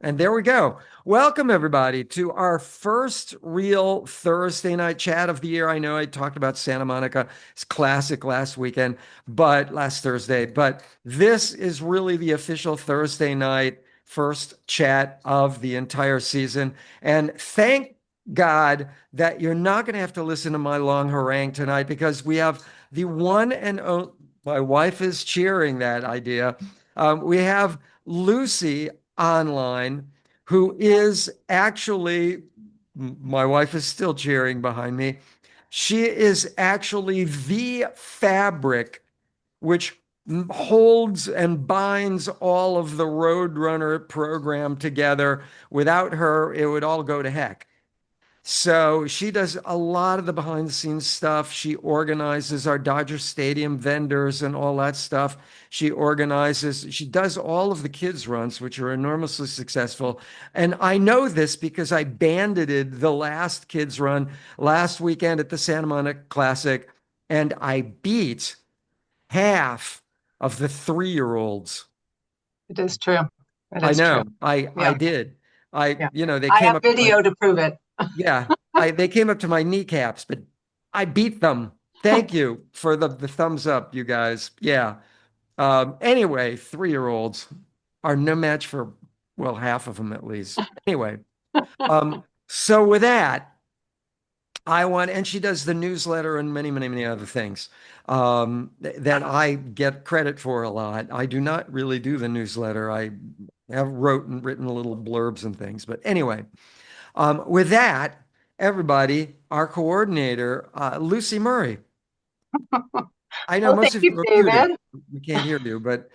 And there we go. Welcome, everybody, to our first real Thursday night chat of the year. I know I talked about Santa Monica. It's classic last weekend, but last Thursday. But this is really the official Thursday night first chat of the entire season. And thank God that you're not going to have to listen to my long harangue tonight because we have the one and only, my wife is cheering that idea. We have Lucie online who is actually, my wife is still cheering behind me. She is actually the fabric which holds and binds all of the Roadrunner program together. Without her, it would all go to heck. So she does a lot of the behind the scenes stuff. She organizes our Dodger Stadium vendors and all that stuff. She does all of the kids' runs, which are enormously successful. And I know this because I bandited the last kids' run last weekend at the Santa Monica Classic, and I beat half of the 3-year-olds. It is true. It I is true. know. I Yeah. did. Yeah. They I came have up to my video to prove it. Yeah, they came up to my kneecaps, but I beat them. Thank you for the thumbs up, you guys. Yeah. Anyway, 3-year-olds are no match for, well, half of them at least. Anyway, so with that, and she does the newsletter and many, many, many other things that I get credit for a lot. I do not really do the newsletter. I have written little blurbs and things, but anyway. With that, everybody, our coordinator, Lucie Murray. I know Well, most thank of you, you are muted. David. We can't hear you, but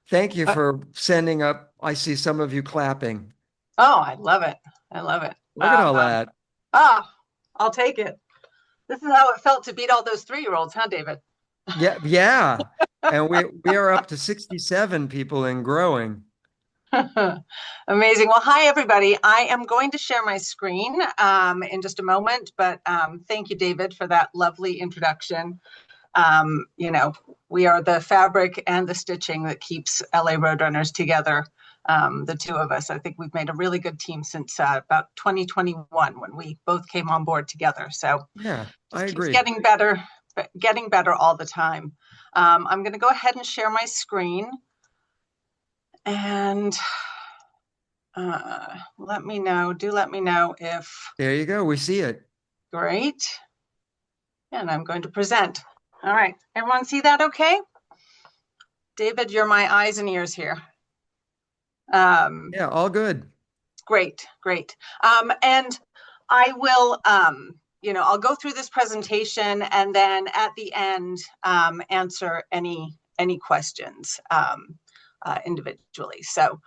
thank you for sending up. I see some of you clapping. Oh, I love it. I love it. Look at all that. Ah, I'll take it. This is how it felt to beat all those 3-year-olds, huh, David? Yeah, yeah. And we are up to 67 people and growing. Amazing. Well, hi, everybody. I am going to share my screen in just a moment, but thank you, David, for that lovely introduction. You know, we are the fabric and the stitching that keeps LA Roadrunners together. The two of us, I think we've made a really good team since about 2021 when we both came on board together. So Yeah, I just keeps agree. getting better all the time. I'm going to go ahead and share my screen and let me know if, There you go. We see it. great. And I'm going to present. All right, everyone see that okay? David, you're my eyes and ears here. Yeah, all good. Great. And I will, I'll go through this presentation and then at the end answer any questions individually. So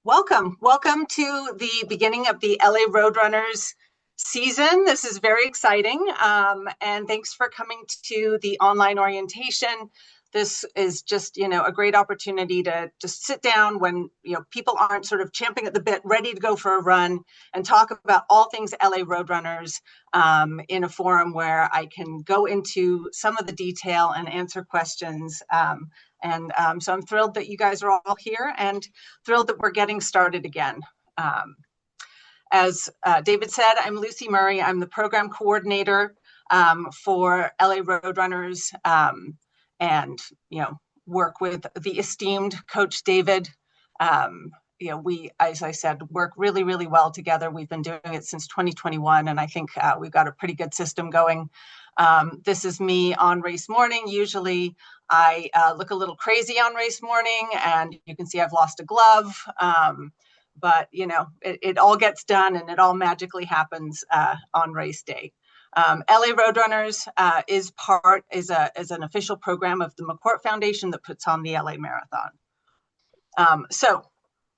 welcome to the beginning of the LA Roadrunners season. This is very exciting. And thanks for coming to the online orientation. This is just, a great opportunity to just sit down when, people aren't sort of champing at the bit, ready to go for a run and talk about all things LA Roadrunners in a forum where I can go into some of the detail and answer questions. So I'm thrilled that you guys are all here and thrilled that we're getting started again. As David said, I'm Lucie Murray. I'm the program coordinator for LA Roadrunners. And work with the esteemed Coach David. We, as I said, work really, really well together. We've been doing it since 2021, and I think we've got a pretty good system going. This is me on race morning. Usually I look a little crazy on race morning, and you can see I've lost a glove. But it all gets done, and it all magically happens on race day. LA Roadrunners is an official program of the McCourt Foundation that puts on the LA Marathon. So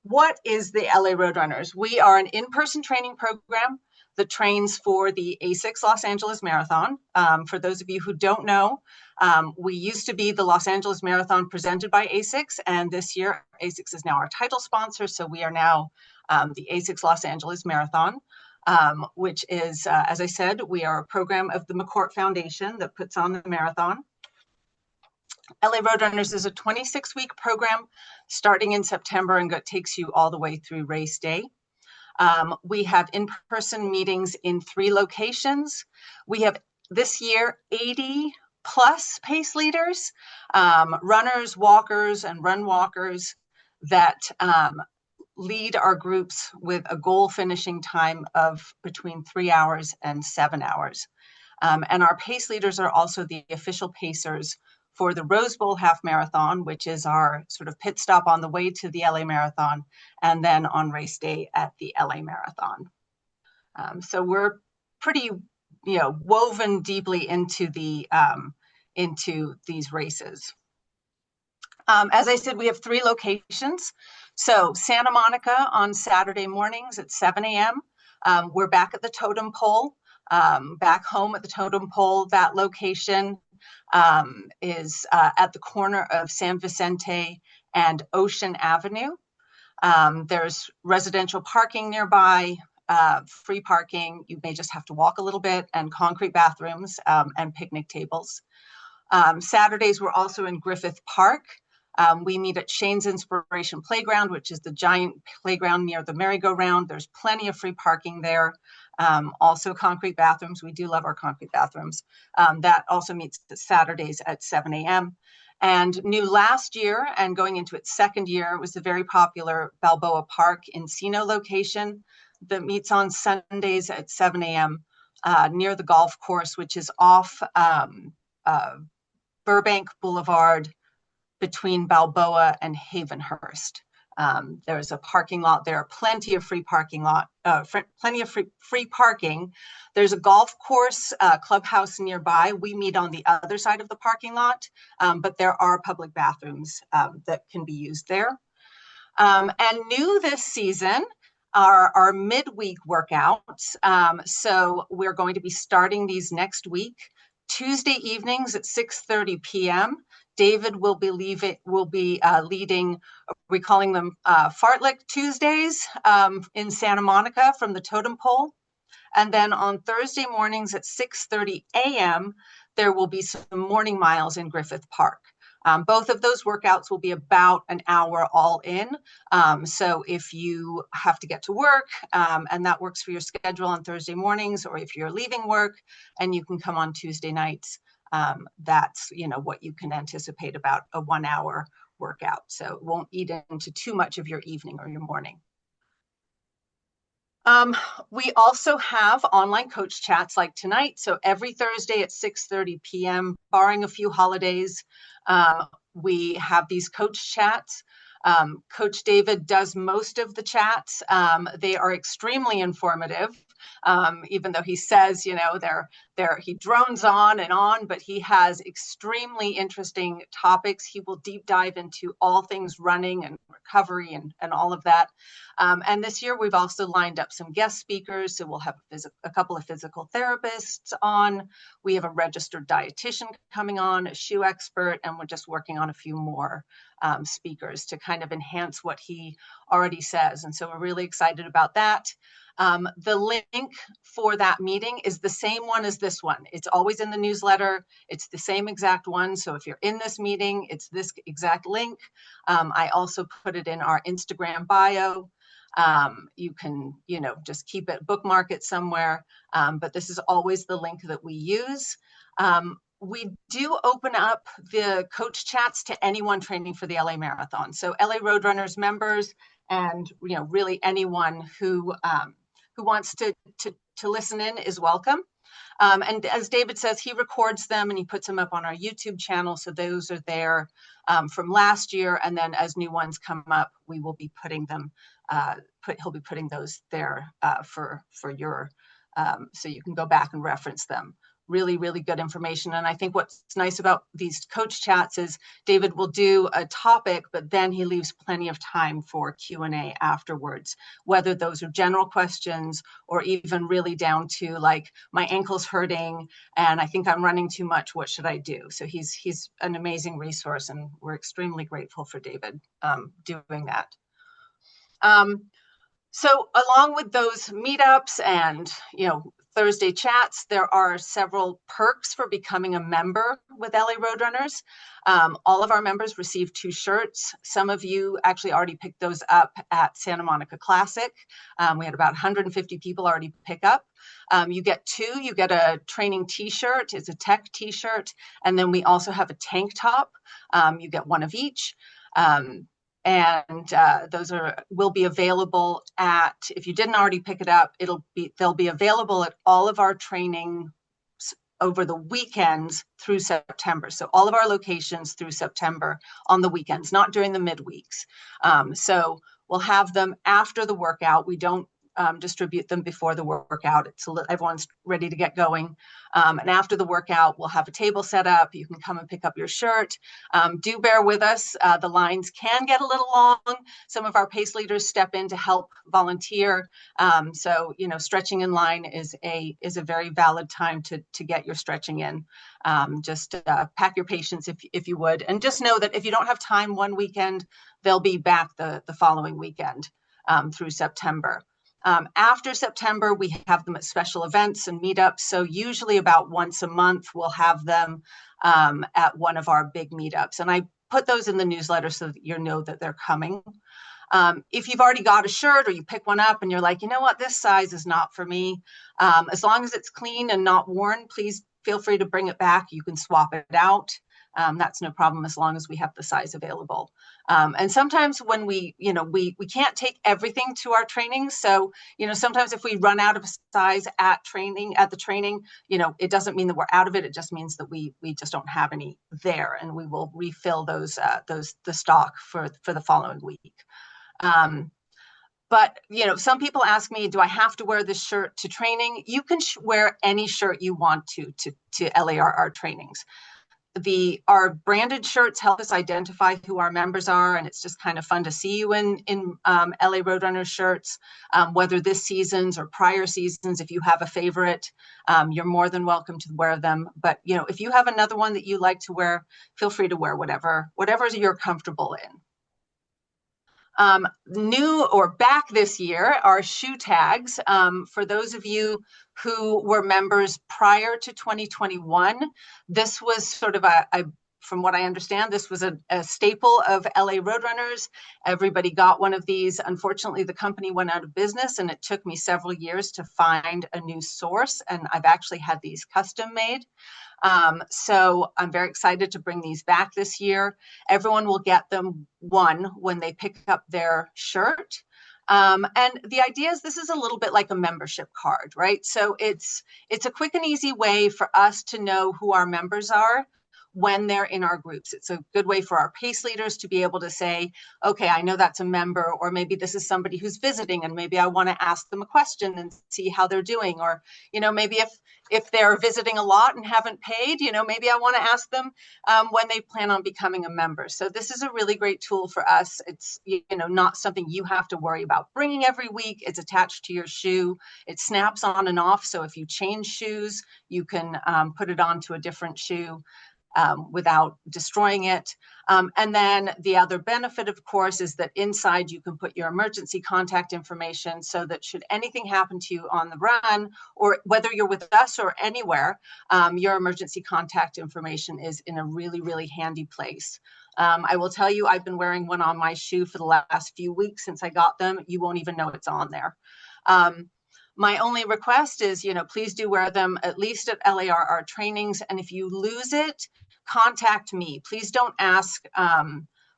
what is the LA Roadrunners? We are an in-person training program that trains for the ASICS Los Angeles Marathon. For those of you who don't know, we used to be the Los Angeles Marathon presented by ASICS, and this year ASICS is now our title sponsor, so we are now the ASICS Los Angeles Marathon. Which is, as I said, we are a program of the McCourt Foundation that puts on the marathon. LA Roadrunners is a 26-week program starting in September and takes you all the way through race day. We have in-person meetings in 3 locations. We have this year 80 plus pace leaders, runners, walkers, and run walkers that lead our groups with a goal finishing time of between 3 hours and 7 hours. And our pace leaders are also the official pacers for the Rose Bowl Half Marathon, which is our sort of pit stop on the way to the LA Marathon, and then on race day at the LA Marathon. So we're pretty, woven deeply into these races. As I said, we have 3 locations. So Santa Monica on Saturday mornings at 7 a.m. We're back at the totem pole, back home at the totem pole. That location is at the corner of San Vicente and Ocean Avenue. There's residential parking nearby, free parking. You may just have to walk a little bit, and concrete bathrooms and picnic tables. Saturdays, we're also in Griffith Park. We meet at Shane's Inspiration Playground, which is the giant playground near the merry-go-round. There's plenty of free parking there. Also concrete bathrooms. We do love our concrete bathrooms. That also meets Saturdays at 7 a.m. And new last year and going into its second year was the very popular Balboa Park Encino location that meets on Sundays at 7 a.m. Near the golf course, which is off Burbank Boulevard between Balboa and Havenhurst. There's a parking lot there, plenty of free parking. Free parking. There's a golf course clubhouse nearby. We meet on the other side of the parking lot, but there are public bathrooms that can be used there. And new this season are our midweek workouts. So we're going to be starting these next week, Tuesday evenings at 6:30 p.m. David will be leading, we're calling them Fartlek Tuesdays in Santa Monica from the totem pole. And then on Thursday mornings at 6:30 a.m., there will be some morning miles in Griffith Park. Both of those workouts will be about an hour all in. So if you have to get to work and that works for your schedule on Thursday mornings, or if you're leaving work and you can come on Tuesday nights, that's what you can anticipate about a 1 hour workout. So it won't eat into too much of your evening or your morning. We also have online coach chats like tonight. So every Thursday at 6:30 p.m., barring a few holidays, we have these coach chats. Coach David does most of the chats. They are extremely informative. Even though he says, he drones on, but he has extremely interesting topics. He will deep dive into all things running and recovery and all of that. And this year we've also lined up some guest speakers. So we'll have a couple of physical therapists on. We have a registered dietitian coming on, a shoe expert, and we're just working on a few more speakers to kind of enhance what he already says. And so we're really excited about that. The link for that meeting is the same one as this one. It's always in the newsletter. It's the same exact one. So if you're in this meeting, it's this exact link. I also put it in our Instagram bio. You can, just keep it, bookmark it somewhere. But this is always the link that we use. We do open up the coach chats to anyone training for the LA Marathon. So LA Roadrunners members and, really anyone who wants to listen in is welcome. And as David says, he records them and he puts them up on our YouTube channel. So those are there from last year. And then as new ones come up, we will be putting them, he'll be putting those there for your, so you can go back and reference them. Really, really good information. And I think what's nice about these coach chats is David will do a topic, but then he leaves plenty of time for Q&A afterwards, whether those are general questions or even really down to like, my ankle's hurting and I think I'm running too much. What should I do? So he's an amazing resource and we're extremely grateful for David doing that. So along with those meetups and, Thursday chats, there are several perks for becoming a member with LA Roadrunners. All of our members receive 2 shirts. Some of you actually already picked those up at Santa Monica Classic. We had about 150 people already pick up. You get 2. You get a training t-shirt. It's a tech t-shirt. And then we also have a tank top. You get 1 of each. Those will be available at, if you didn't already pick it up, they'll be available at all of our training over the weekends through September. So all of our locations through September on the weekends, not during the midweeks. So we'll have them after the workout. We don't distribute them before the workout. Everyone's ready to get going. And after the workout, we'll have a table set up. You can come and pick up your shirt. Do bear with us. The lines can get a little long. Some of our pace leaders step in to help volunteer. So, stretching in line is a very valid time to get your stretching in. Just pack your patience if you would. And just know that if you don't have time one weekend, they'll be back the following weekend through September. After September, we have them at special events and meetups. So usually about once a month, we'll have them at one of our big meetups. And I put those in the newsletter so that you know that they're coming. If you've already got a shirt or you pick one up and you're like, you know what, this size is not for me. As long as it's clean and not worn, please feel free to bring it back. You can swap it out. That's no problem as long as we have the size available. And sometimes when we can't take everything to our training. So, sometimes if we run out of size at the training, it doesn't mean that we're out of it. It just means that we just don't have any there, and we will refill the stock for the following week. But, some people ask me, do I have to wear this shirt to training? You can wear any shirt you want to LARR trainings. Our branded shirts help us identify who our members are, and it's just kind of fun to see you in LA Roadrunner shirts, whether this season's or prior seasons. If you have a favorite, you're more than welcome to wear them. But if you have another one that you like to wear, feel free to wear whatever you're comfortable in. New or back this year are shoe tags. For those of you who were members prior to 2021, this was sort of from what I understand, this was a staple of LA Roadrunners. Everybody got one of these. Unfortunately, the company went out of business, and it took me several years to find a new source, and I've actually had these custom made. So I'm very excited to bring these back this year. Everyone will get them when they pick up their shirt. And the idea is this is a little bit like a membership card, right? So it's a quick and easy way for us to know who our members are when they're in our groups. It's a good way for our pace leaders to be able to say, okay, I know that's a member, or maybe this is somebody who's visiting and maybe I want to ask them a question and see how they're doing. Or, maybe if they're visiting a lot and haven't paid, maybe I want to ask them when they plan on becoming a member. So this is a really great tool for us. It's, not something you have to worry about bringing every week. It's attached to your shoe. It snaps on and off. So if you change shoes, you can put it onto a different shoe without destroying it. And then the other benefit, of course, is that inside you can put your emergency contact information so that should anything happen to you on the run, or whether you're with us or anywhere, your emergency contact information is in a really, really handy place. I will tell you, I've been wearing one on my shoe for the last few weeks since I got them. You won't even know it's on there. My only request is, please do wear them at least at LARR trainings. And if you lose it, contact me. Please don't ask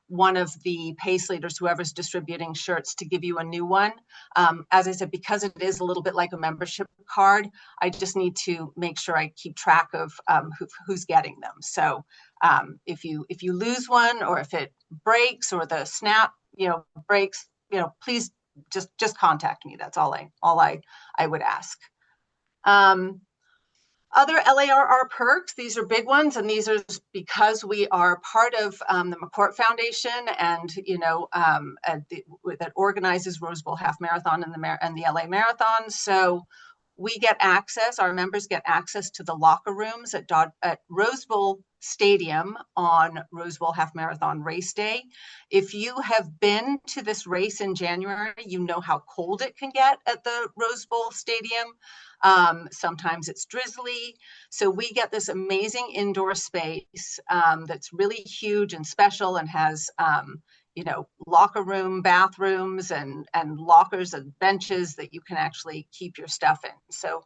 one of the pace leaders, whoever's distributing shirts, to give you a new one. As I said, because it is a little bit like a membership card, I just need to make sure I keep track of who's getting them. So if you lose one, or if it breaks, or the snap breaks, please just contact me. That's all I would ask. Other LARR perks, these are big ones, and these are because we are part of the McCourt Foundation, and that organizes Rose Bowl Half Marathon and the LA Marathon. So we get access, our members get access to the locker rooms at Rose Bowl Stadium on Rose Bowl Half Marathon race day. If you have been to this race in January, you know how cold it can get at the Rose Bowl Stadium. Sometimes it's drizzly. So we get this amazing indoor space that's really huge and special and has locker room, bathrooms, and lockers and benches that you can actually keep your stuff in. So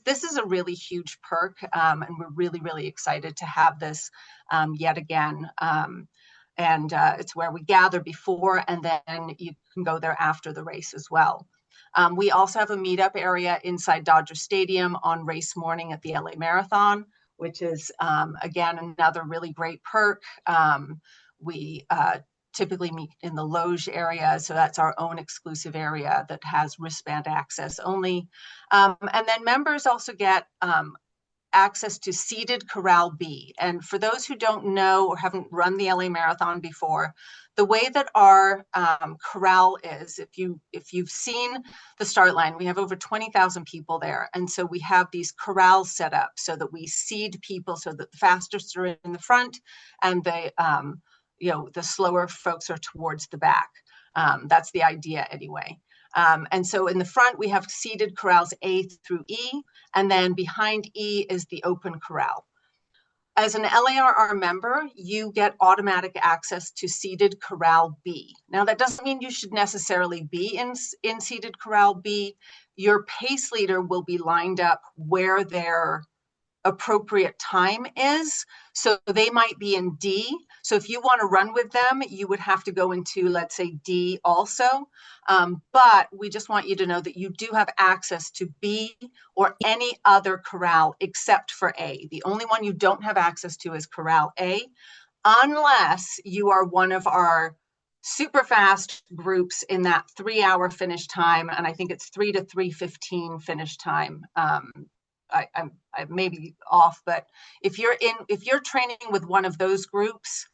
this is a really huge perk, and we're really, really excited to have this yet again. And it's where we gather before, and then you can go there after the race as well. We also have a meetup area inside Dodger Stadium on race morning at the LA Marathon, which is, again, another really great perk. We typically meet in the loge area, so that's our own exclusive area that has wristband access only. And then members also get access to seated Corral B. And for those who don't know or haven't run the LA Marathon before, the way that our corral is, if you've seen the start line, we have over 20,000 people there. And so we have these corrals set up so that we seed people so that the fastest are in the front and the slower folks are towards the back. That's the idea anyway. And so in the front, we have seated corrals A through E, and then behind E is the open corral. As an LARR member, you get automatic access to seated corral B. Now, that doesn't mean you should necessarily be in seated corral B. Your pace leader will be lined up where their appropriate time is. So they might be in D. So if you want to run with them, you would have to go into, let's say, D also. But we just want you to know that you do have access to B or any other corral except for A. The only one you don't have access to is corral A, unless you are one of our super fast groups in that 3-hour finish time. And I think it's 3 to 3:15 finish time. I may be off, but if you're training with one of those groups,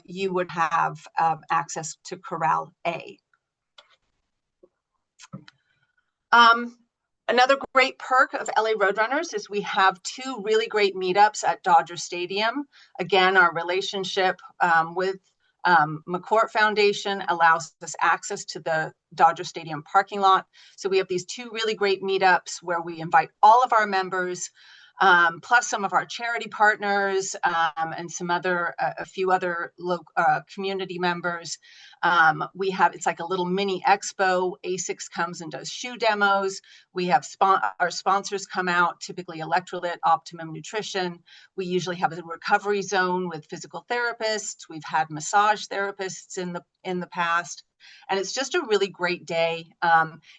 you would have access to Corral A. Another great perk of LA Roadrunners is we have 2 really great meetups at Dodger Stadium. Again, our relationship with McCourt Foundation allows us access to the Dodger Stadium parking lot. So we have these 2 really great meetups where we invite all of our members, plus some of our charity partners and a few other community members. It's like a little mini expo. ASICS comes and does shoe demos. We have our sponsors come out, typically Electrolyte, Optimum Nutrition. We usually have a recovery zone with physical therapists. We've had massage therapists in the past. And it's just a really great day.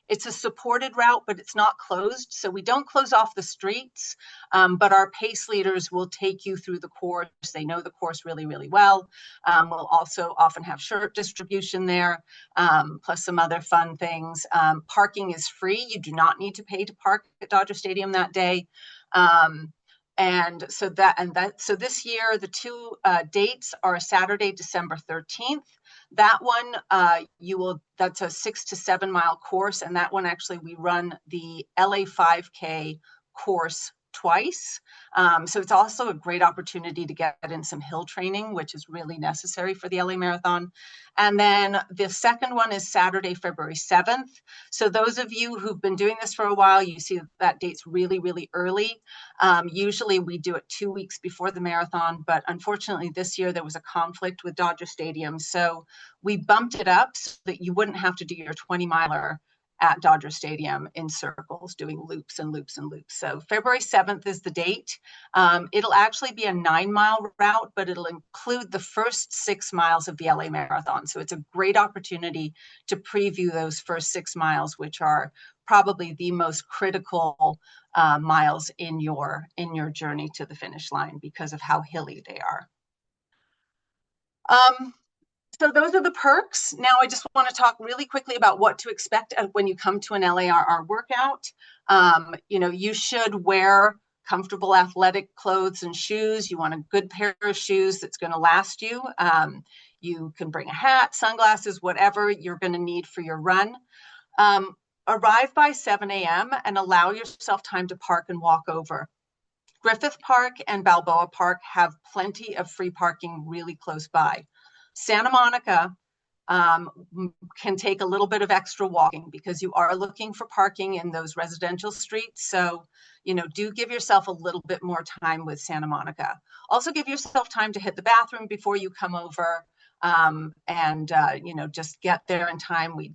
It's a supported route, but it's not closed. So we don't close off the streets, but our pace leaders will take you through the course. They know the course really, really well. We'll also often have shirt distribution there, plus some other fun things. Parking is free. You do not need to pay to park at Dodger Stadium that day. So this year, the 2 dates are Saturday, December 13th. That one, that's a 6 to 7 mile course. And that one, actually, we run the LA 5K course twice. So it's also a great opportunity to get in some hill training, which is really necessary for the LA Marathon. And then the second one is Saturday, February 7th. So those of you who've been doing this for a while, you see that date's really, really early. Usually we do it 2 weeks before the marathon, but unfortunately this year there was a conflict with Dodger Stadium. So we bumped it up so that you wouldn't have to do your 20-miler at Dodger Stadium in circles, doing loops and loops and loops. So February 7th is the date. It'll actually be a 9-mile route, but it'll include the first 6 miles of the LA Marathon. So it's a great opportunity to preview those first 6 miles, which are probably the most critical miles in your journey to the finish line because of how hilly they are. So those are the perks. Now I just want to talk really quickly about what to expect when you come to an LARR workout. You should wear comfortable athletic clothes and shoes. You want a good pair of shoes that's going to last you. You can bring a hat, sunglasses, whatever you're going to need for your run. Arrive by 7 a.m. and allow yourself time to park and walk over. Griffith Park and Balboa Park have plenty of free parking really close by. Santa Monica can take a little bit of extra walking because you are looking for parking in those residential streets. So, do give yourself a little bit more time with Santa Monica. Also give yourself time to hit the bathroom before you come over, and just get there in time. We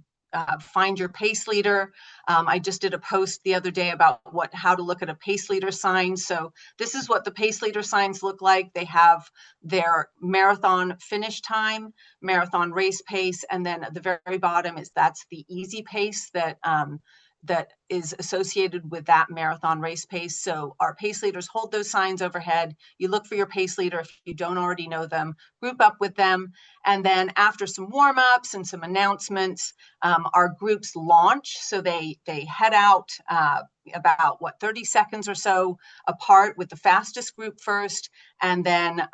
find your pace leader. I just did a post the other day about how to look at a pace leader sign. So this is what the pace leader signs look like. They have their marathon finish time, marathon race pace, and then at the very bottom that's the easy pace that is associated with that marathon race pace. So our pace leaders hold those signs overhead. You look for your pace leader if you don't already know them, group up with them. And then after some warm-ups and some announcements, our groups launch. So they head out about 30 seconds or so apart with the fastest group first. And then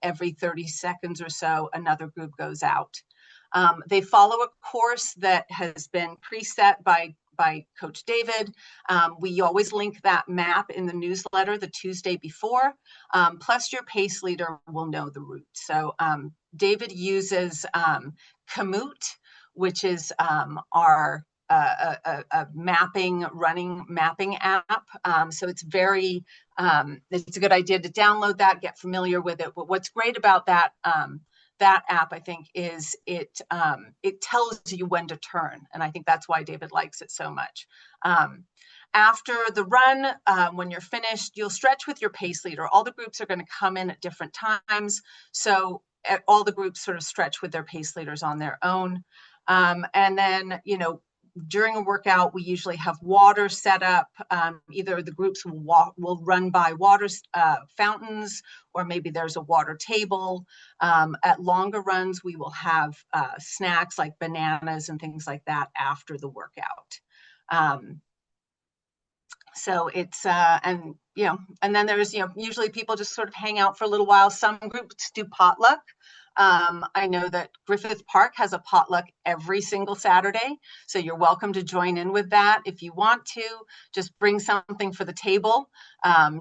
every 30 seconds or so, another group goes out. They follow a course that has been preset by Coach David. We always link that map in the newsletter the Tuesday before, plus your pace leader will know the route. So David uses Komoot, which is our running mapping app. So it's it's a good idea to download that, get familiar with it. But what's great about that app, I think, is it tells you when to turn. And I think that's why David likes it so much. After the run, when you're finished, you'll stretch with your pace leader. All the groups are going to come in at different times. So all the groups sort of stretch with their pace leaders on their own. And then, during a workout, we usually have water set up. Either the groups will run by water fountains, or maybe there's a water table. At longer runs, we will have snacks like bananas and things like that after the workout. So it's, and then there's, usually people just sort of hang out for a little while. Some groups do potluck. I know that Griffith Park has a potluck every single Saturday, so you're welcome to join in with that. If you want to, just bring something for the table.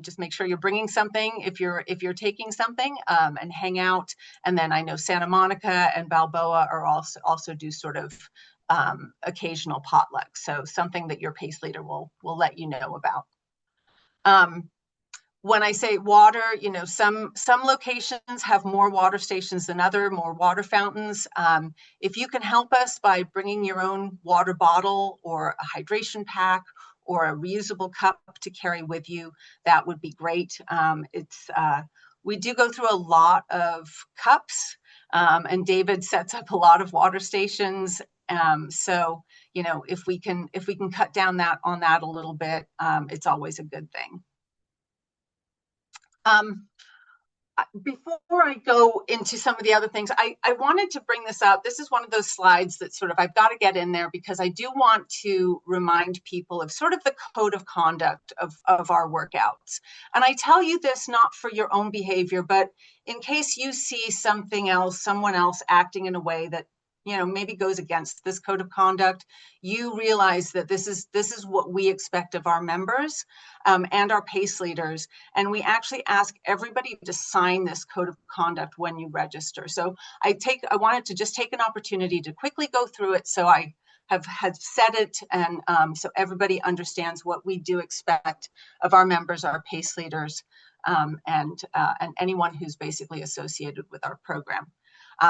Just make sure you're bringing something if you're taking something, and hang out. And then I know Santa Monica and Balboa are also do sort of occasional potluck. So something that your pace leader will let you know about. When I say water, some locations have more water stations than more water fountains. If you can help us by bringing your own water bottle or a hydration pack or a reusable cup to carry with you, that would be great. We do go through a lot of cups, and David sets up a lot of water stations. So, if we can cut down on that a little bit, it's always a good thing. Before I go into some of the other things, I wanted to bring this up. This is one of those slides that sort of I've got to get in there because I do want to remind people of sort of the code of conduct of our workouts. And I tell you this not for your own behavior, but in case you see someone else acting in a way that maybe goes against this code of conduct, you realize that this is what we expect of our members and our pace leaders. And we actually ask everybody to sign this code of conduct when you register. So I wanted to just take an opportunity to quickly go through it. So I have said it, and so everybody understands what we do expect of our members, our pace leaders, and anyone who's basically associated with our program.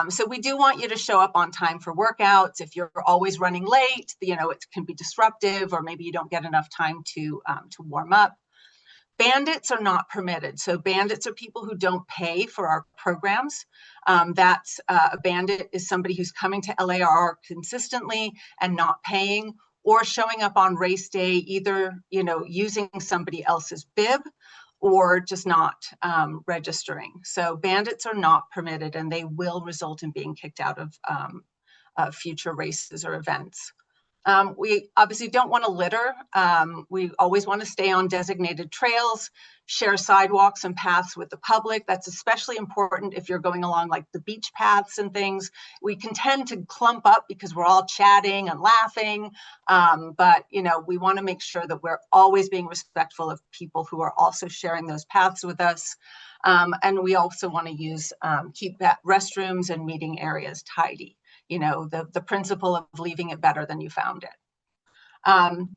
So we do want you to show up on time for workouts. If you're always running late, it can be disruptive, or maybe you don't get enough time to warm up. Bandits are not permitted. So bandits are people who don't pay for our programs. A bandit is somebody who's coming to LARR consistently and not paying, or showing up on race day, either using somebody else's bib or just not registering. So bandits are not permitted, and they will result in being kicked out of future races or events. We obviously don't want to litter. We always want to stay on designated trails, share sidewalks and paths with the public. That's especially important if you're going along like the beach paths and things. We can tend to clump up because we're all chatting and laughing. But, we want to make sure that we're always being respectful of people who are also sharing those paths with us. And we also want to keep restrooms and meeting areas tidy. The principle of leaving it better than you found it.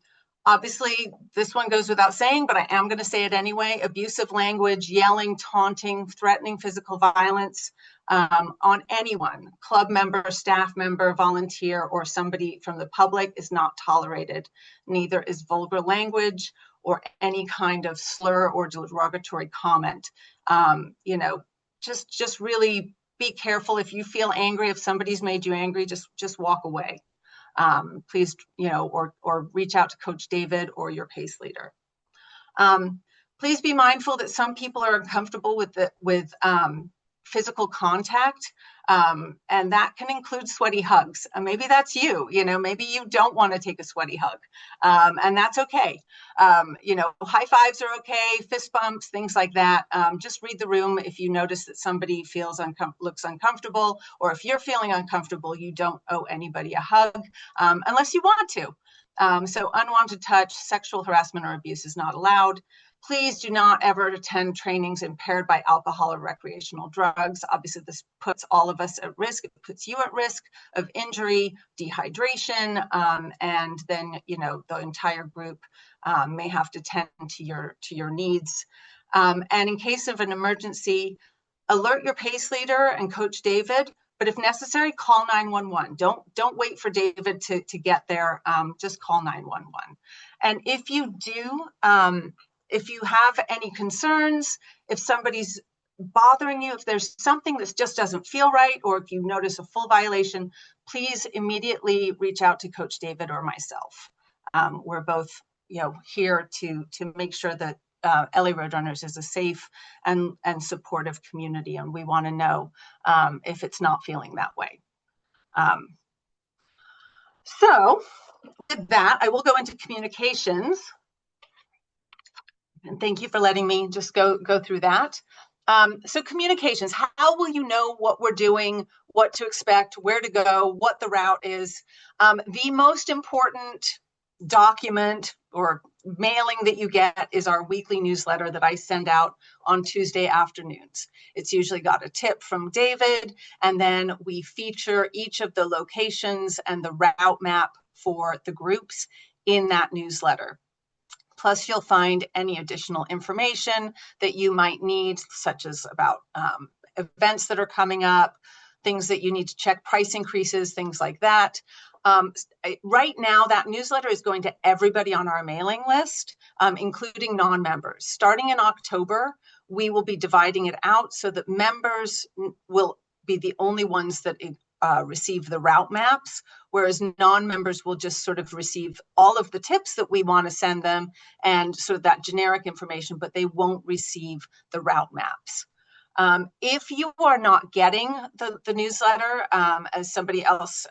Obviously, this one goes without saying, but I am going to say it anyway. Abusive language, yelling, taunting, threatening physical violence on anyone, club member, staff member, volunteer, or somebody from the public is not tolerated. Neither is vulgar language or any kind of slur or derogatory comment. Just really be careful. If you feel angry, if somebody's made you angry, just walk away. Please, or reach out to Coach David or your PACE leader. Please be mindful that some people are uncomfortable with physical contact, and that can include sweaty hugs. Maybe that's you. Maybe you don't want to take a sweaty hug, and that's okay. High fives are okay, fist bumps, things like that. Just read the room. If you notice that somebody looks uncomfortable, or if you're feeling uncomfortable, you don't owe anybody a hug unless you want to. So unwanted touch, sexual harassment, or abuse is not allowed. Please do not ever attend trainings impaired by alcohol or recreational drugs. Obviously, this puts all of us at risk. It puts you at risk of injury, dehydration, and then the entire group may have to tend to your needs. And in case of an emergency, alert your PACE leader and Coach David. But if necessary, call 911. Don't wait for David to get there. Just call 911. And if you do, if you have any concerns, if somebody's bothering you, if there's something that just doesn't feel right, or if you notice a full violation, please immediately reach out to Coach David or myself. We're both, here to make sure that LA Roadrunners is a safe and supportive community, and we want to know if it's not feeling that way. So with that, I will go into communications. And thank you for letting me just go through that. So communications, how will you know what we're doing, what to expect, where to go, what the route is? The most important document or mailing that you get is our weekly newsletter that I send out on Tuesday afternoons. It's usually got a tip from David, and then we feature each of the locations and the route map for the groups in that newsletter. Plus, you'll find any additional information that you might need, such as about events that are coming up, things that you need to check, price increases, things like that. Right now, that newsletter is going to everybody on our mailing list, including non-members. Starting in October, we will be dividing it out so that members will be the only ones that receive the route maps, whereas non-members will just sort of receive all of the tips that we want to send them and sort of that generic information, but they won't receive the route maps. If you are not getting the newsletter, as somebody else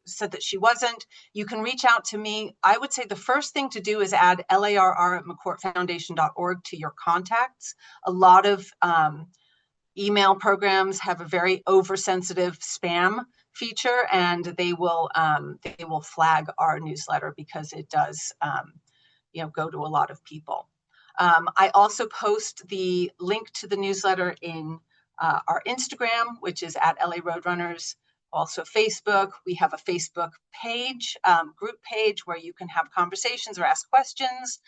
said that she wasn't, you can reach out to me. I would say the first thing to do is add LARR at McCourtFoundation.org to your contacts. A lot of email programs have a very oversensitive spam feature, and they will flag our newsletter because it does go to a lot of people. I also post the link to the newsletter in our Instagram, which is at LA Roadrunners. Also Facebook. We have a Facebook page, group page, where you can have conversations or ask questions.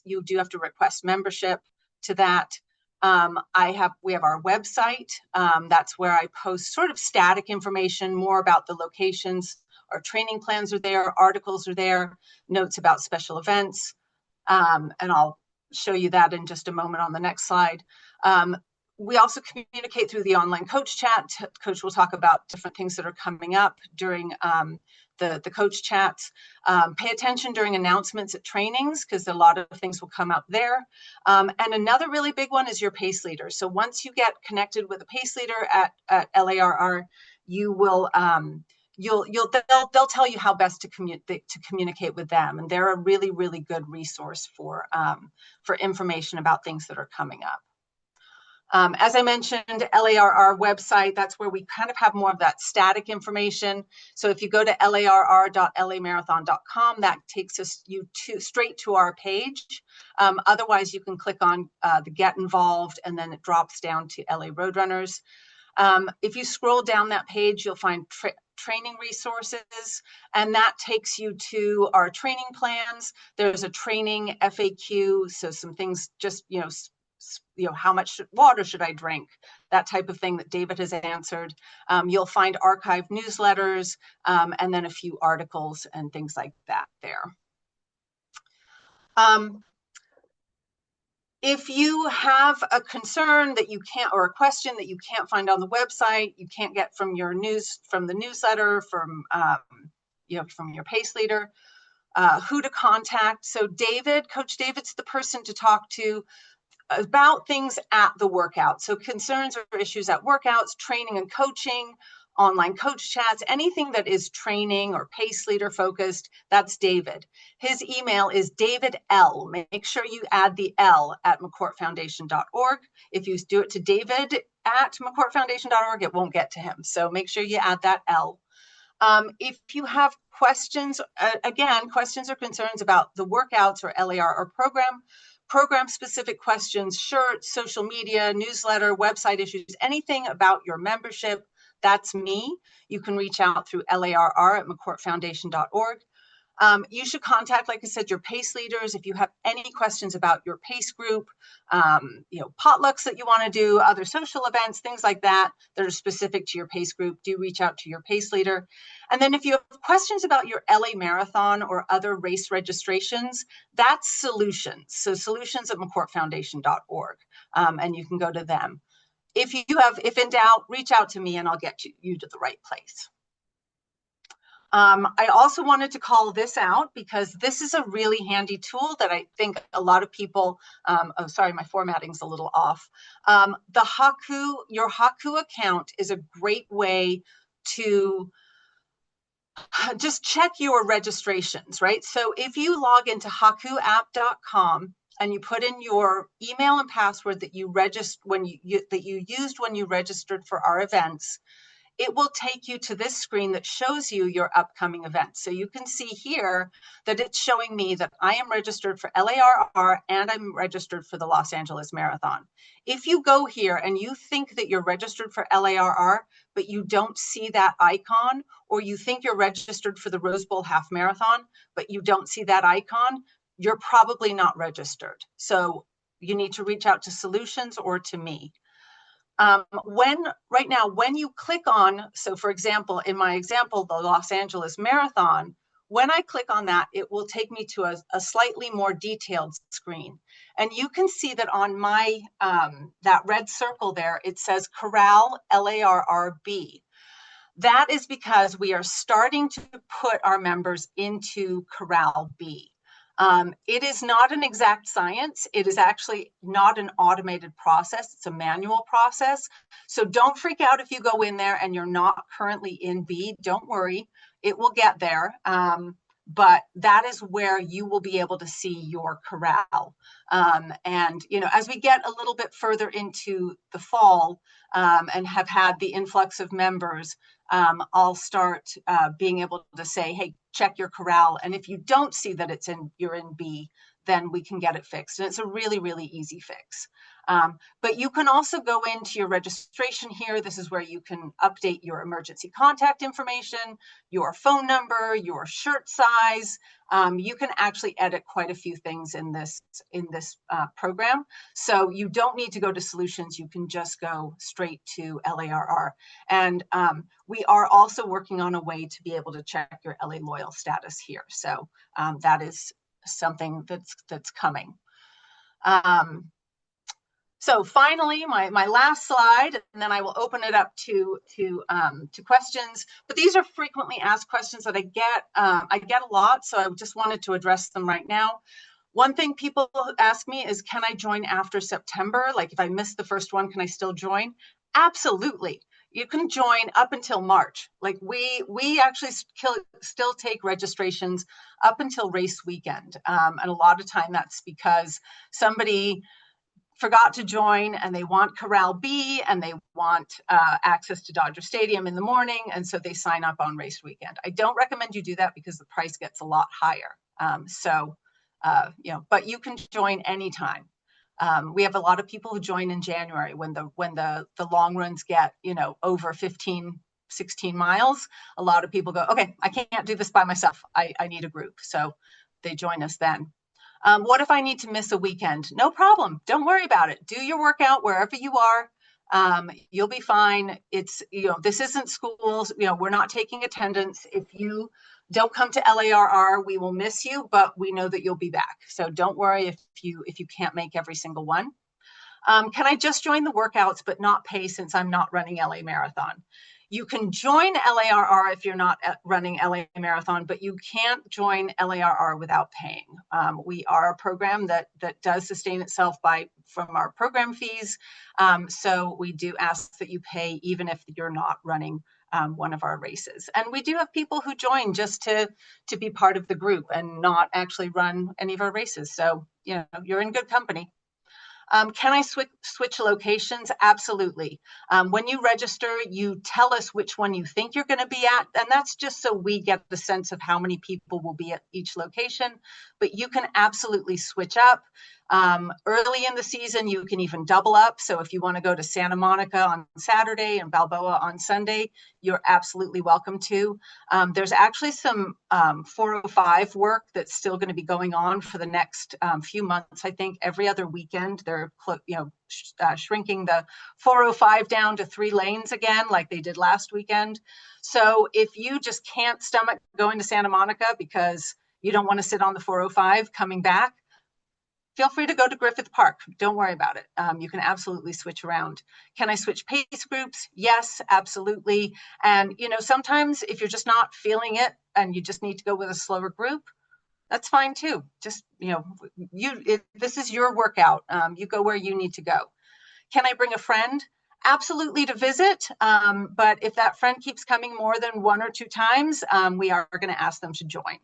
You do have to request membership to that. We have our website. That's where I post sort of static information, more about the locations. Our training plans are there, articles are there, notes about special events. And I'll show you that in just a moment on the next slide. We also communicate through the online coach chat. Coach will talk about different things that are coming up during the coach chats. Pay attention during announcements at trainings, because a lot of things will come up there. And another really big one is your PACE leader. So once you get connected with a PACE leader at LARR, you will they'll tell you how best to communicate with them, and they're a really, really good resource for information about things that are coming up. As I mentioned, LARR website, that's where we kind of have more of that static information. So if you go to larr.lamarathon.com, that takes you straight to our page. Otherwise, you can click on the Get Involved, and then it drops down to LA Roadrunners. If you scroll down that page, you'll find training resources, and that takes you to our training plans. There's a training FAQ, so some things just, how much water should I drink? That type of thing that David has answered. You'll find archived newsletters, and then a few articles and things like that there. If you have a concern that you can't, or a question that you can't find on the website, you can't get from the newsletter, from your pace leader, who to contact. So Coach David's the person to talk to about things at the workout. So concerns or issues at workouts, training and coaching, online coach chats, anything that is training or pace leader focused, that's David. His email is David L. Make sure you add the L at mccourtfoundation.org. If you do it to David at mccourtfoundation.org, it won't get to him. So make sure you add that L. If you have questions, questions or concerns about the workouts or LAR or program-specific questions, shirts, social media, newsletter, website issues, anything about your membership, that's me. You can reach out through LARR at mccourtfoundation.org. You should contact, like I said, your pace leaders if you have any questions about your pace group, potlucks that you want to do, other social events, things like that are specific to your pace group. Do reach out to your pace leader. And then if you have questions about your LA Marathon or other race registrations, that's Solutions. So solutions at mccourtfoundation.org, and you can go to them. If in doubt, reach out to me and I'll get you to the right place. I also wanted to call this out because this is a really handy tool that I think a lot of people, sorry, my formatting's a little off. Your Haku account is a great way to just check your registrations, right? So if you log into hakuapp.com and you put in your email and password that you used when you registered for our events, it will take you to this screen that shows you your upcoming events. So you can see here that it's showing me that I am registered for LARR and I'm registered for the Los Angeles Marathon. If you go here and you think that you're registered for LARR, but you don't see that icon, or you think you're registered for the Rose Bowl Half Marathon, but you don't see that icon, you're probably not registered. So you need to reach out to Solutions or to me. Right now, when you click on, so for example, in my example, the Los Angeles Marathon, when I click on that, it will take me to a slightly more detailed screen. And you can see that on my, that red circle there, it says Corral LARRB. That is because we are starting to put our members into Corral B. It is not an exact science. It is actually not an automated process. It's a manual process. So don't freak out if you go in there and you're not currently in B. Don't worry, it will get there. But that is where you will be able to see your corral. And, as we get a little bit further into the fall and have had the influx of members, I'll start being able to say, hey, check your corral. And if you don't see that you're in B, then we can get it fixed. And it's a really, really easy fix. But you can also go into your registration here. This is where you can update your emergency contact information, your phone number, your shirt size. You can actually edit quite a few things in this program. So you don't need to go to Solutions. You can just go straight to LARR. And we are also working on a way to be able to check your LA Loyal status here. So that is something that's coming. So finally, my last slide, and then I will open it up to questions. But these are frequently asked questions that I get a lot, so I just wanted to address them right now. One thing people ask me is, can I join after September? Like if I missed the first one, can I still join? Absolutely. You can join up until March. Like we actually still take registrations up until race weekend. And a lot of time that's because somebody forgot to join and they want Corral B and they want access to Dodger Stadium in the morning. And so they sign up on race weekend. I don't recommend you do that because the price gets a lot higher. But you can join anytime. We have a lot of people who join in January when the long runs get, over 15, 16 miles. A lot of people go, okay, I can't do this by myself. I need a group. So they join us then. What if I need to miss a weekend? No problem. Don't worry about it. Do your workout wherever you are. You'll be fine. This isn't schools. We're not taking attendance. If you don't come to LARR, we will miss you, but we know that you'll be back. So don't worry if you can't make every single one. Can I just join the workouts but not pay since I'm not running LA Marathon? You can join LARR if you're not running LA Marathon, but you can't join LARR without paying. We are a program that does sustain itself from our program fees. So we do ask that you pay even if you're not running one of our races. And we do have people who join just to be part of the group and not actually run any of our races. So, you're in good company. Can I switch locations? Absolutely. When you register, you tell us which one you think you're going to be at, and that's just so we get the sense of how many people will be at each location, but you can absolutely switch up. Early in the season, you can even double up. So if you want to go to Santa Monica on Saturday and Balboa on Sunday, you're absolutely welcome to. There's actually some 405 work that's still going to be going on for the next few months. I think every other weekend they're shrinking the 405 down to 3 lanes again, like they did last weekend. So if you just can't stomach going to Santa Monica because you don't want to sit on the 405 coming back, feel free to go to Griffith Park. Don't worry about it. You can absolutely switch around. Can I switch pace groups? Yes, absolutely. And, sometimes if you're just not feeling it and you just need to go with a slower group, that's fine too. Just, this is your workout. You go where you need to go. Can I bring a friend? Absolutely, to visit. But if that friend keeps coming more than 1 or 2 times, we are going to ask them to join.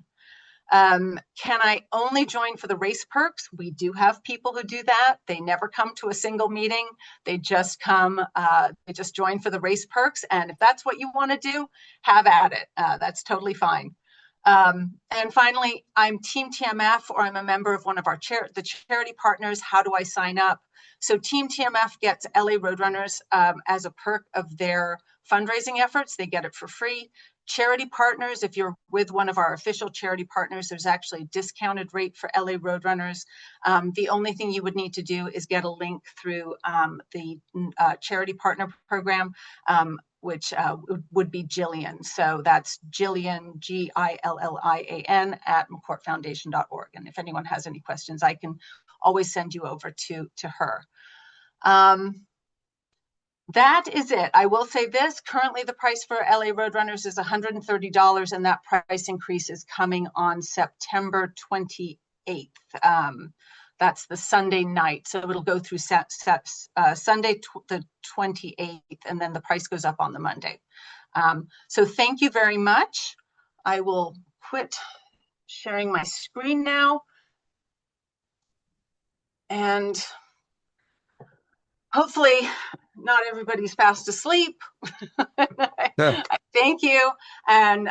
Can I only join for the race perks? We do have people who do that. They never come to a single meeting. They just they just join for the race perks. And if that's what you want to do, have at it. That's totally fine. And finally, I'm Team TMF or I'm a member of one of our the charity partners. How do I sign up? So Team TMF gets LA Roadrunners as a perk of their fundraising efforts. They get it for free. Charity partners, if you're with one of our official charity partners, there's actually a discounted rate for LA Roadrunners. The only thing you would need to do is get a link through the charity partner program, which would be Jillian. So that's Jillian, Gillian at mccourtfoundation.org. And if anyone has any questions, I can always send you over to her. That is it. I will say this, currently the price for LA Roadrunners is $130, and that price increase is coming on September 28th. That's the Sunday night. So it'll go through Sunday, the 28th, and then the price goes up on the Monday. So thank you very much. I will quit sharing my screen now. And hopefully not everybody's fast asleep. Yeah. Thank you. And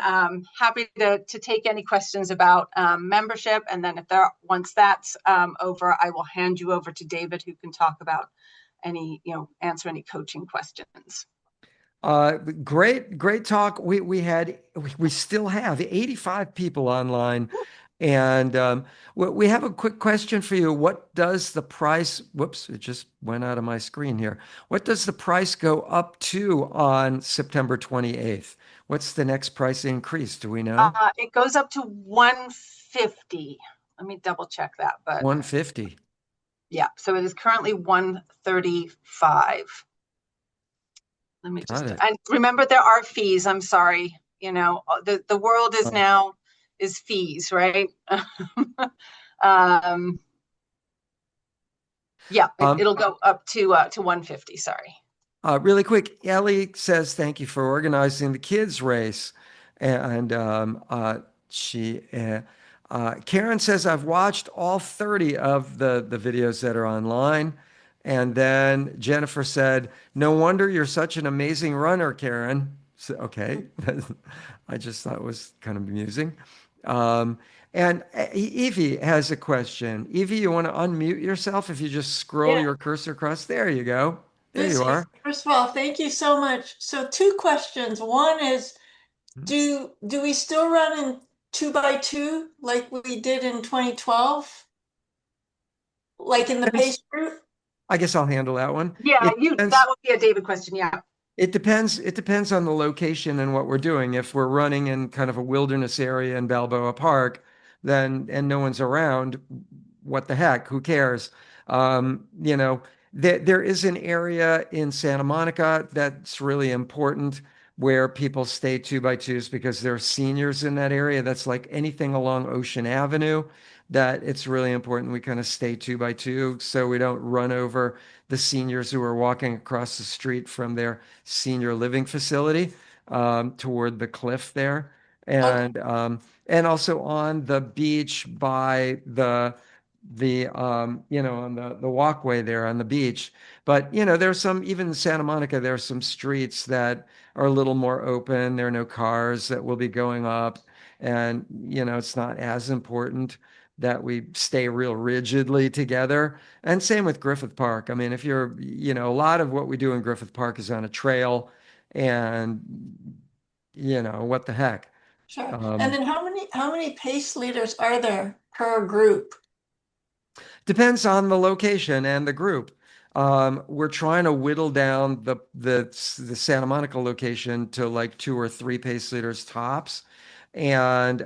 happy to take any questions about membership. And then once that's over, I will hand you over to David, who can talk about answer any coaching questions. Great talk. We still have 85 people online. And we have a quick question for you. What does the price, whoops, it just went out of my screen here. What does the price go up to on September 28th? What's the next price increase? Do we know? It goes up to $150. Let me double check that. But $150. Yeah, so it is currently $135. Let me just, and remember there are fees. I'm sorry. The world is now is fees, right? Yeah, it'll go up to 150. Sorry. Really quick, Ellie says thank you for organizing the kids race, and Karen says I've watched all 30 of the videos that are online, and then Jennifer said, "No wonder you're such an amazing runner, Karen." So, okay, I just thought it was kind of amusing. Um, and Evie has a question. Evie, you want to unmute yourself if you just scroll Yeah, your cursor across? There you go. There you Lucy, are. first of all, thank you so much. So two questions. One is, do we still run in 2x2 like we did in 2012? Like in the Depends. pace group? I guess I'll handle that one. Yeah, It that depends. would be a David question. Yeah. It depends. It depends on the location and what we're doing. If we're running in kind of a wilderness area in Balboa Park, then and no one's around, what the heck? Who cares? There is an area in Santa Monica that's really important where people stay two by twos because there are seniors in that area. That's like anything along Ocean Avenue, that it's really important we kind of stay two by two so we don't run over the seniors who are walking across the street from their senior living facility toward the cliff there, Okay, and also on the beach by on the walkway there on the beach. But there's some even in Santa Monica. There are some streets that are a little more open. There are no cars that will be going up, and it's not as important that we stay real rigidly together. And same with Griffith Park. I mean, if a lot of what we do in Griffith Park is on a trail, and what the heck. sure. And Um, then how many pace leaders are there per group? Depends on the location and the group. We're trying to whittle down the Santa Monica location to like two or three pace leaders tops, and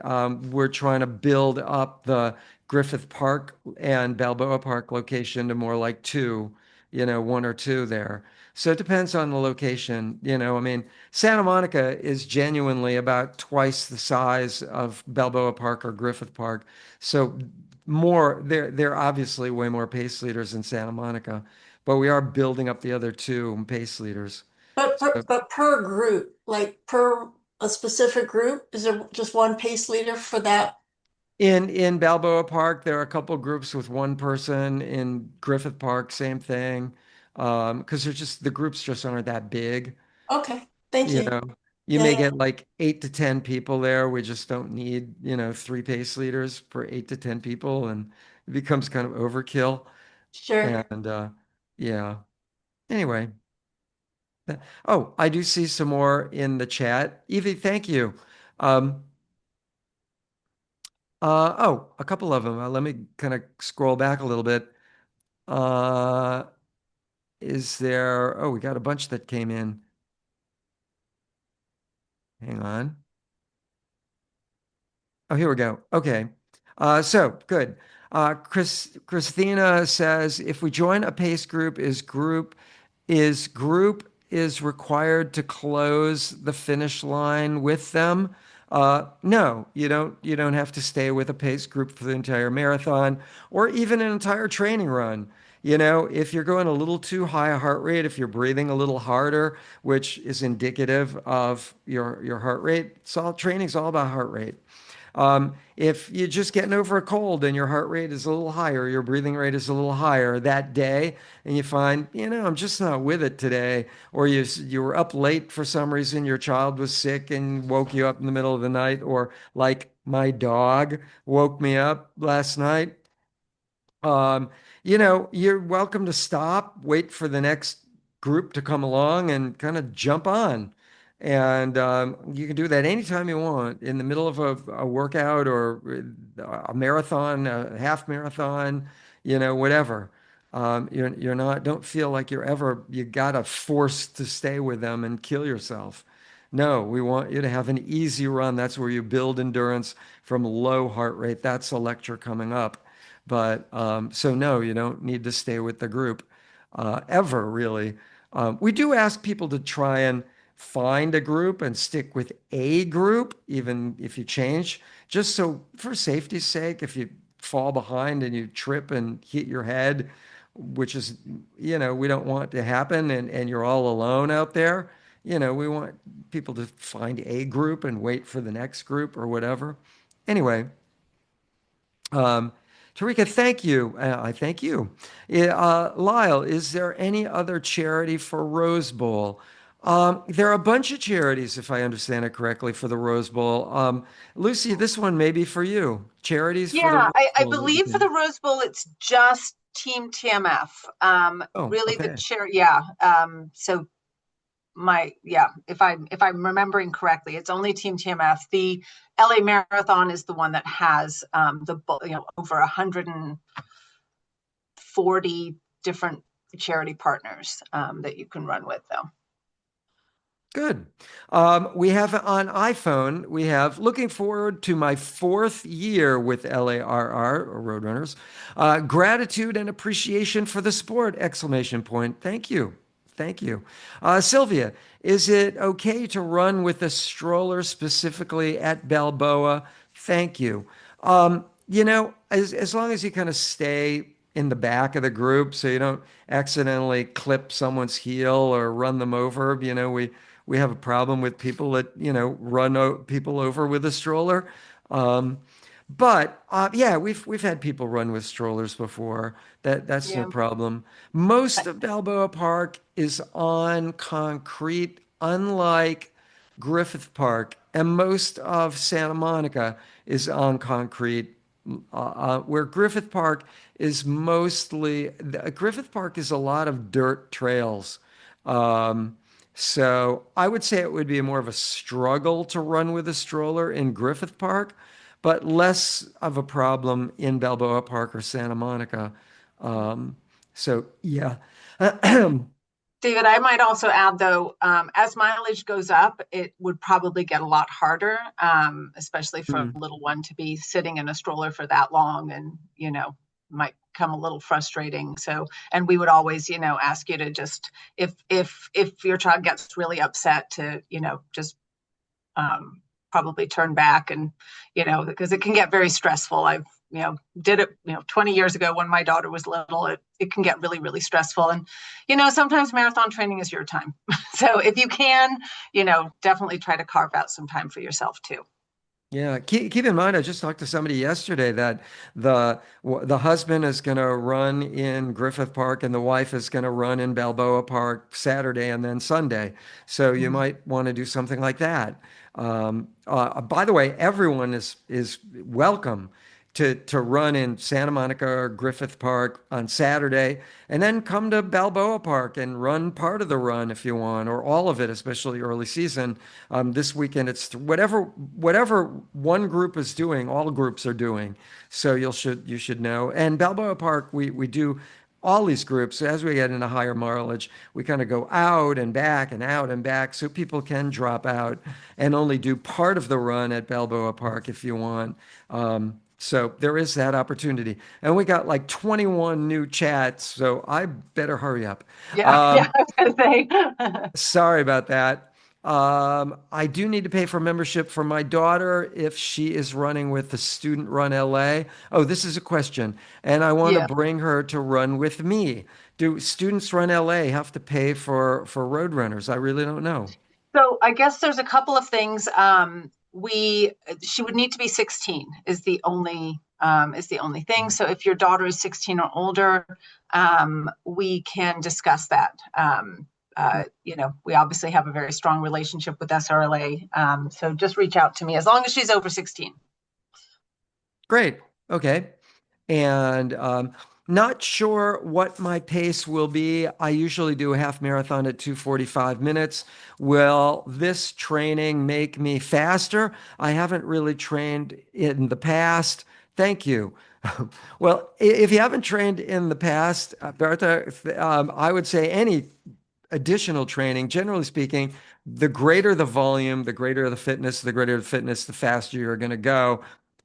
we're trying to build up the Griffith Park and Balboa Park location to more like two, one or two there. So it depends on the location. I mean, Santa Monica is genuinely about twice the size of Balboa Park or Griffith Park. So they're obviously way more pace leaders in Santa Monica, but we are building up the other two pace leaders. But So per group, like per a specific group, is there just one pace leader for that? in Balboa Park, there are a couple groups with one person. In Griffith Park, same thing. Because the groups just aren't that big. Okay, thank You you. know, you Yeah, may yeah, get like 8 to 10 people there. We just don't need, three pace leaders for 8 to 10 people, and it becomes kind of overkill. sure. And yeah. Anyway. Oh, I do see some more in the chat. Evie, thank you. Um, a couple of them. Let me kind of scroll back a little bit. Uh, we got a bunch that came in. Hang on. Oh, here we go. Okay. So good. Christina says, if we join a pace group, is required to close the finish line with them. No, you don't have to stay with a pace group for the entire marathon or even an entire training run. If you're going a little too high a heart rate, if you're breathing a little harder, which is indicative of your heart rate, training's all about heart rate. If you're just getting over a cold and your heart rate is a little higher, your breathing rate is a little higher that day, and you find, I'm just not with it today, or you were up late for some reason, your child was sick and woke you up in the middle of the night, or like my dog woke me up last night. Um, you're welcome to stop, wait for the next group to come along and kind of jump on. And you can do that anytime you want in the middle of a workout or a marathon, a half marathon, whatever. Don't feel like you gotta force to stay with them and kill yourself. No, we want you to have an easy run. That's where you build endurance from low heart rate. That's a lecture coming up. But so no, you don't need to stay with the group ever, really. We do ask people to try and find a group and stick with a group, even if you change, just so for safety's sake, if you fall behind and you trip and hit your head which is, we don't want to happen and you're all alone out there. We want people to find a group and wait for the next group or whatever. Anyway, um, Tarika, thank you. I thank you. Lyle, is there any other charity for Rose Bowl? There are a bunch of charities, if I understand it correctly, for the Rose Bowl. Lucy, this one may be for you. Charities for the Yeah, Rose I Bowl that you believe for the can. Rose Bowl, it's just Team TMF. Oh, Really the okay. chair, yeah. So if I'm remembering correctly, it's only Team TMF. The LA Marathon is the one that has over 140 different charity partners that you can run with, though. Good. We have on iPhone, we have looking forward to my fourth year with LARR or Roadrunners. Gratitude and appreciation for the sport! Exclamation point. Thank you. Thank you. Sylvia, is it okay to run with a stroller specifically at Balboa? Thank you. As long as you kind of stay in the back of the group so you don't accidentally clip someone's heel or run them over, we have a problem with people that, people over with a stroller. Um, but yeah, we've had people run with strollers before. That's no Yeah. problem. Most of Balboa Park is on concrete, unlike Griffith Park, and most of Santa Monica is on concrete. Where Griffith Park is Griffith Park is a lot of dirt trails. Um, so I would say it would be more of a struggle to run with a stroller in Griffith Park, but less of a problem in Balboa Park or Santa Monica. Um, so yeah. David, I might also add, though, as mileage goes up, it would probably get a lot harder, especially for Mm. a little one to be sitting in a stroller for that long and, might become a little frustrating. So, and we would always, ask you to just, if your child gets really upset, to, just probably turn back and, because it can get very stressful. I've, did it, 20 years ago when my daughter was little. It can get really, really stressful. And, sometimes marathon training is your time. So if you can, definitely try to carve out some time for yourself too. Yeah, keep in mind, I just talked to somebody yesterday that the husband is going to run in Griffith Park and the wife is going to run in Balboa Park Saturday and then Sunday. So you Mhm. might want to do something like that. By the way, everyone is welcome to run in Santa Monica or Griffith Park on Saturday, and then come to Balboa Park and run part of the run if you want, or all of it, especially early season. This weekend, it's whatever one group is doing, all groups are doing. So you should know. And Balboa Park, we do all these groups. So as we get into higher mileage, we kind of go out and back and out and back, so people can drop out and only do part of the run at Balboa Park if you want. So there is that opportunity. And we got like 21 new chats, so I better hurry up. Yeah, yeah, Um, I was going to say. Sorry about that. I do need to pay for membership for my daughter if she is running with the Student Run LA. Oh, this is a question. And I want to Yeah. bring her to run with me. Do Students Run LA have to pay for road runners? I really don't know. So I guess there's a couple of things. She would need to be 16 is the only thing. So if your daughter is 16 or older, we can discuss that. We obviously have a very strong relationship with SRLA. So just reach out to me as long as she's over 16. Great. Okay. And not sure what my pace will be. I usually do a half marathon at 2:45 minutes. Will this training make me faster? I haven't really trained in the past. Thank you. Well, if you haven't trained in the past, Bertha, I would say any additional training, generally speaking, the greater the volume, the greater the fitness, the faster you're going to go.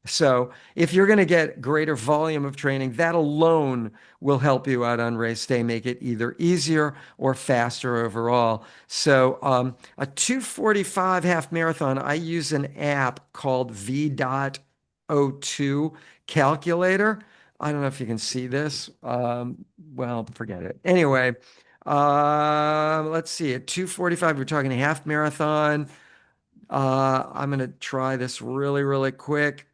So if you're going to get greater volume of training, that alone will help you out on race day, make it either easier or faster overall. So a 2:45 half marathon, I use an app called V.02 calculator. I don't know if you can see this. Well, forget it. Anyway, let's see. At 2:45, we're talking a half marathon. I'm going to try this really, really quick.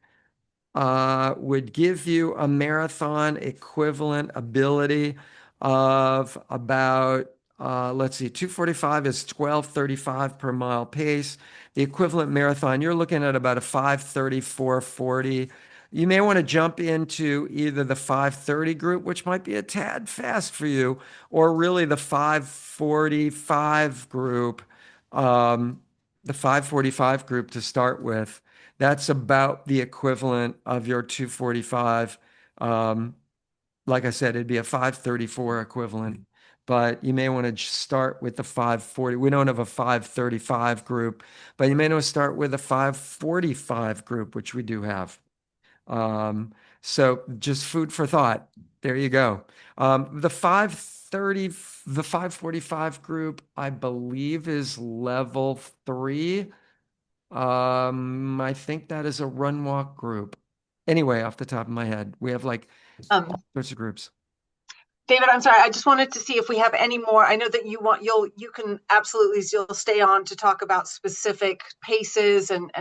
Would give you a marathon equivalent ability of about, let's see, 2:45 is 12:35 per mile pace. The equivalent marathon, you're looking at about a 5:30, 4:40. You may want to jump into either the 5:30 group, which might be a tad fast for you, or really the 5:45 group, um, the 5:45 group to start with. That's about the equivalent of your 2:45. Um, like I said, it'd be a 5:34 equivalent, but you may want to start with the 5:40. We don't have a 5:35 group, but you may want to start with a 5:45 group, which we do have. Um, so just food for thought. There you go. The 5:30, the 5:45 group, I believe is level 3. I think that is a run walk group. Anyway, off the top of my head, we have like all Um, sorts of groups. David, I'm sorry. I just wanted to see if we have any more. I know that you can absolutely, you'll stay on to talk about specific paces and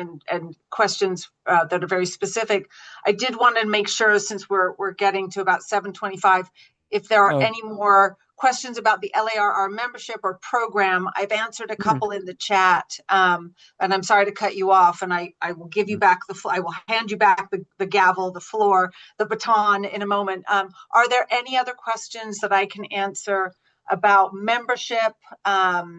questions that are very specific. I did want to make sure, since we're getting to about 7:25, if there are Oh, any more questions about the LARR membership or program. I've answered a hmm. couple in the chat, and I'm sorry to cut you off. And I will give you back I will hand you back the gavel, the floor, the baton in a moment. Are there any other questions that I can answer about membership that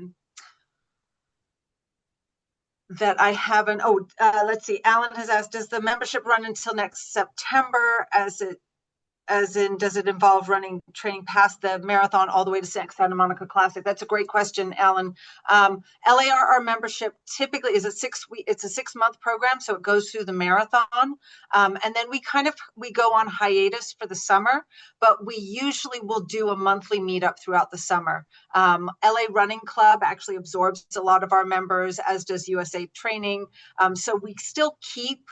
I haven't? Oh, let's see. Alan has asked, does the membership run until next September as in, does it involve training past the marathon all the way to Santa Monica Classic? That's a great question, Alan. LARR membership typically is it's a 6-month program, so it goes through the marathon. And then we go on hiatus for the summer, but we usually will do a monthly meetup throughout the summer. LA Running Club actually absorbs a lot of our members, as does USA Training. So we still keep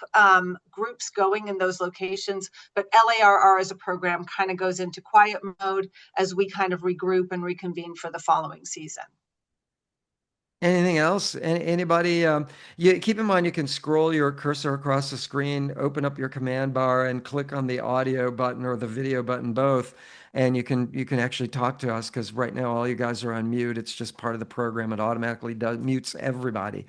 groups going in those locations, but LARR as a program kind of goes into quiet mode as we kind of regroup and reconvene for the following season. Anything else? Anybody? You keep in mind you can scroll your cursor across the screen, open up your command bar, and click on the audio button or the video button both, and you can actually talk to us because right now all you guys are on mute. It's just part of the program. It automatically mutes everybody.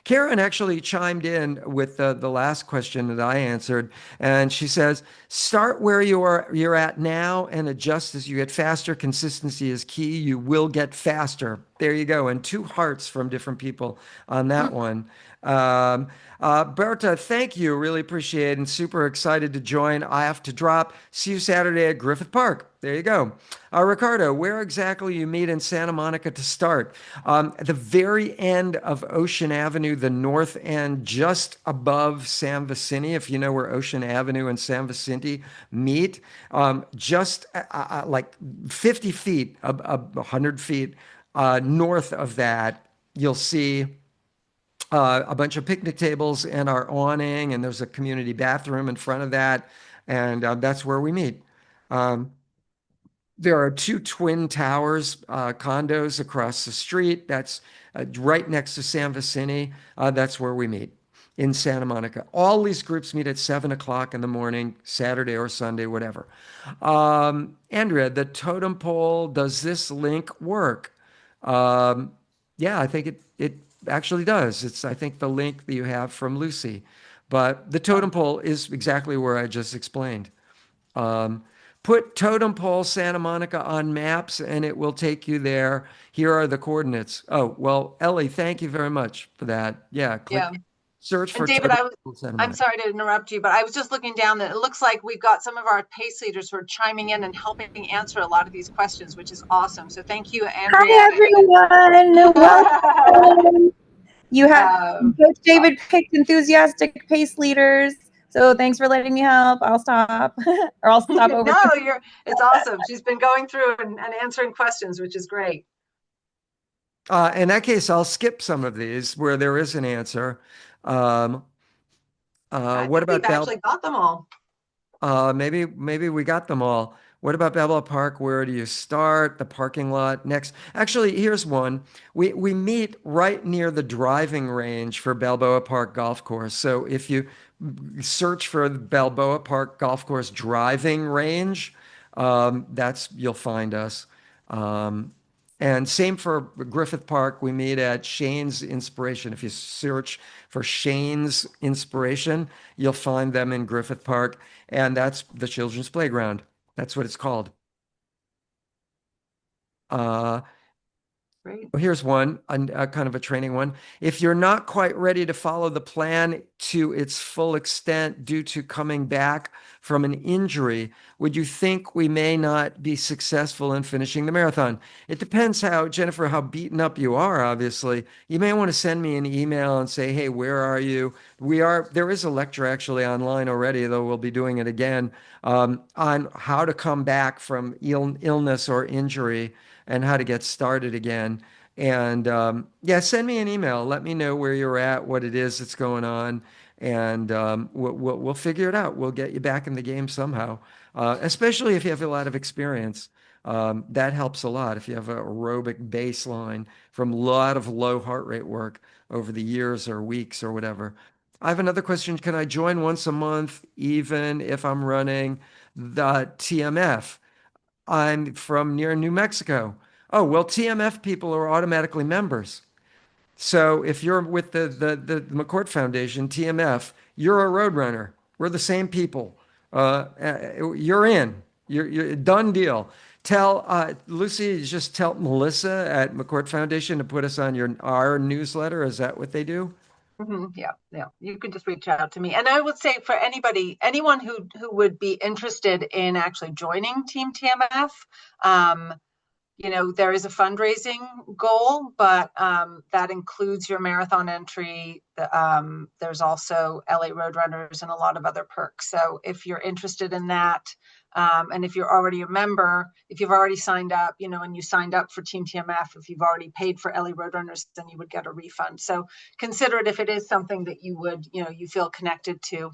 Karen actually chimed in with the last question that I answered, and she says, "Start where you're at now and adjust as you get faster. Consistency is key. You will get faster." There you go. And 2 hearts from different people on that one. Berta, thank you. Really appreciate it and super excited to join. I have to drop. See you Saturday at Griffith Park. There you go. Ricardo, where exactly you meet in Santa Monica to start? At the very end of Ocean Avenue, the north end, just above San Vicente, if you know where Ocean Avenue and San Vicente meet, just like 50 feet, 100 feet north of that, you'll see a bunch of picnic tables and our awning, and there's a community bathroom in front of that, and that's where we meet. Um, there are 2 twin towers, condos across the street. That's right next to San Vicente. That's where we meet in Santa Monica. All these groups meet at 7 o'clock in the morning, Saturday or Sunday, whatever. Andrea, the totem pole, does this link work? Um, yeah, I think it actually does. It's, I think, the link that you have from Lucy. But the totem pole is exactly where I just explained. Um, Put totem pole Santa Monica on maps and it will take you there. Here are the coordinates. Oh, well, Ellie, thank you very much for that. Yeah, Yeah. click search And for David, totem pole Santa I'm Monica. sorry to interrupt you, but I was just looking down that it looks like we've got some of our PACE leaders who are chiming in and helping answer a lot of these questions, which is awesome. So thank you, Andrea. Hi, everyone. Welcome. You have Coach David picked enthusiastic pace leaders. So thanks for letting me help. I'll stop or I'll stop over. No, it's awesome. She's been going through and answering questions, which is great. In that case, I'll skip some of these where there is an answer. I What think we've about actually got them all. Maybe we got them all. What about Balboa Park? Where do you start? The parking lot next. Actually, here's one. We meet right near the driving range for Balboa Park Golf Course. So if you search for the Balboa Park Golf Course driving range, that's you'll find us. Um, and same for Griffith Park. We meet at Shane's Inspiration. If you search for Shane's Inspiration, you'll find them in Griffith Park, and that's the children's playground. That's what it's called. Uh, Great. Here's one, a kind of a training one. If you're not quite ready to follow the plan to its full extent due to coming back from an injury, would you think we may not be successful in finishing the marathon? It depends Jennifer, how beaten up you are, obviously. You may want to send me an email and say, hey, where are you? There is a lecture actually online already, though we'll be doing it again, on how to come back from illness or injury and how to get started again. And yeah, send me an email. Let me know where you're at, what it is that's going on, and we'll figure it out. We'll get you back in the game somehow, especially if you have a lot of experience. That helps a lot if you have an aerobic baseline from a lot of low heart rate work over the years or weeks or whatever. I have another question. Can I join once a month, even if I'm running the TMF? I'm from near New Mexico. Oh, well, TMF people are automatically members. So if you're with the McCourt Foundation, TMF, you're a roadrunner. We're the same people. You're in. You're done deal. Tell Lucie, just tell Melissa at McCourt Foundation to put us on our newsletter. Is that what they do? Yeah. You can just reach out to me. And I would say for anyone who would be interested in actually joining Team TMF, there is a fundraising goal, but that includes your marathon entry. There's also LA Roadrunners and a lot of other perks. So if you're interested in that, and if you're already a member, if you've already signed up, and you signed up for Team TMF, if you've already paid for LA Roadrunners, then you would get a refund. So consider it if it is something that you would, you feel connected to.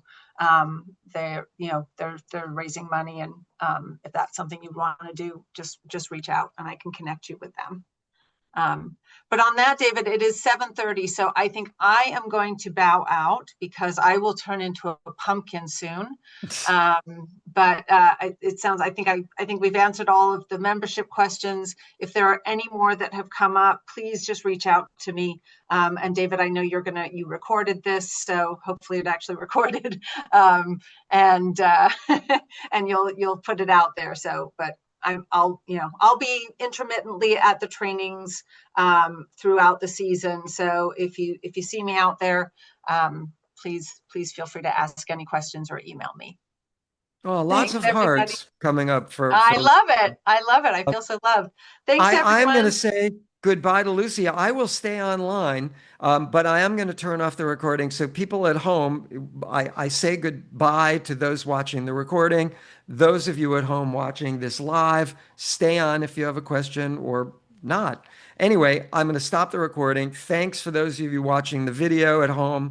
They're raising money, and if that's something you want to do, just reach out and I can connect you with them. But on that, David, it is 7:30, so I think I am going to bow out because I will turn into a pumpkin soon. But it sounds, I think we've answered all of the membership questions. If there are any more that have come up, please just reach out to me. And David, I know you recorded this, so hopefully it actually recorded, and you'll put it out there. So, but I'll be intermittently at the trainings throughout the season. So if you see me out there, please feel free to ask any questions or email me. Oh, lots of everybody. hearts coming up for. I love it. I feel so loved. Thanks, everyone. I'm going to say goodbye to Lucie. I will stay online, but I am going to turn off the recording. So people at home, I say goodbye to those watching the recording. Those of you at home watching this live, stay on if you have a question or not. Anyway, I'm going to stop the recording. Thanks for those of you watching the video at home.